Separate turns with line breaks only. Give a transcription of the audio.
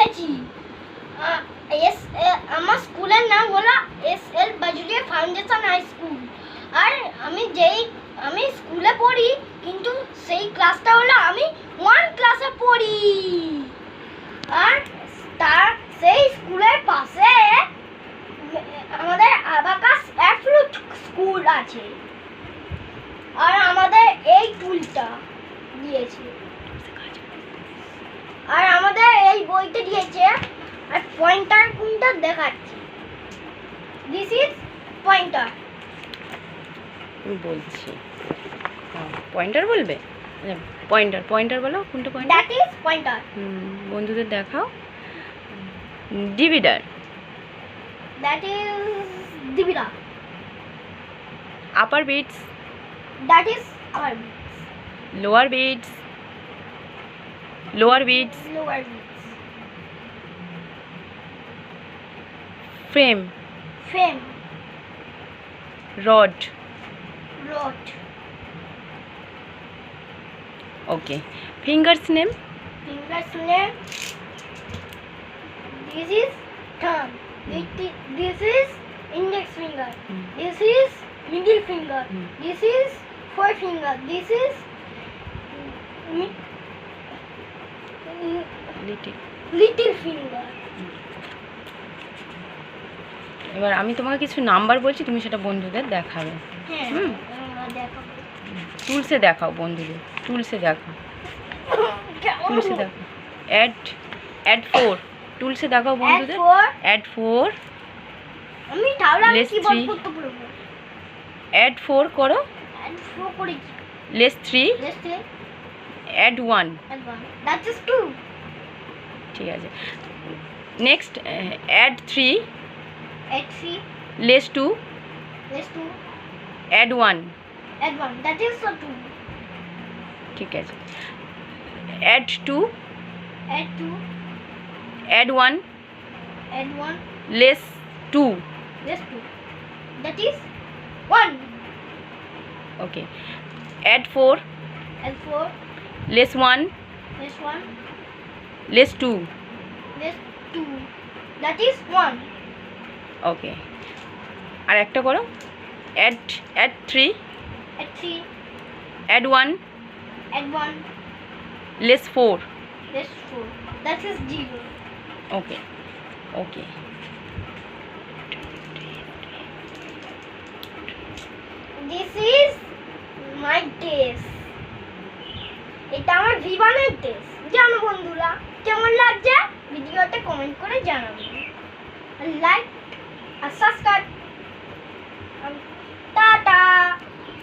এসেছি। আমার স্কুলের নাম হলো এস.এল. বাজুলিয়া ফাউন্ডেশন হাই স্কুল। আর আমি স্কুলে পড়ি, কিন্তু সেই ক্লাসটা হলো আমি 1 ক্লাসে পড়ি। আর সেই স্কুলের পাশে আমাদের আবাকাস অ্যাবসলিউট স্কুল আছে। আর আমাদের এই টুলটা দিয়েছে, আর আমাদের এই বইতে দিয়েছে। আর পয়েন্টার কোনটা দেখাচ্ছি, দিস ইজ পয়েন্টার।
আমি বলছি, পয়েন্টার বলবে? পয়েন্টার পয়েন্টার বলো, কোনটা পয়েন্টার?
That is pointer.
বন্ধুদের দেখাও। Divider,
that is divider.
Upper beads,
that is upper beads.
Lower beads, lower beads.
Lower beads.
Frame,
frame.
Rod.
Rod.
Okay, fingers name.
Fingers name. This is thumb. This is index finger. This is middle finger. This is forefinger. This is little finger.
এবার আমি তোমাকে কিছু number বলছি, তুমি সেটা বন্ধুদের দেখাবে।
দেখাবো।
টুলসে দেখাও বন্ধুদের, টুলসে দেখাও, টুলসে দেখাও। অ্যাড 4, টুলসে দেখাও বন্ধুদের। অ্যাড 4।
আমি তাহলে আমি
Less
কিবোর্ড
3.
করতে পারবো।
অ্যাড 4 করো।
Add 4 করেছি।
Less 3।
Let's say
add 1।
add 1. That is 2.
ঠিক আছে, next add 3।
Add 3.
Less 2।
Let's 2.
Add 1।
Add 1. That is 2.
ঠিক আছে, add 2।
Add 2.
Add 1।
Add 1.
Less 2।
Let's 2. That is 1.
Okay, add 4।
Add 4.
Less 1।
Let's 1.
Less 2।
Let's 2. That is 1.
Okay, আর একটা করো। Add 3।
Add 3.
Add 1।
Add 1.
Less 4।
Let's 4. That is 0.
Okay okay,
This is my test. এটা আমার জীবনের test. জানো বন্ধুরা কেমন লাগছে? ভিডিওতে কমেন্ট করে জানাবেন। লাইক আর সাবস্ক্রাইব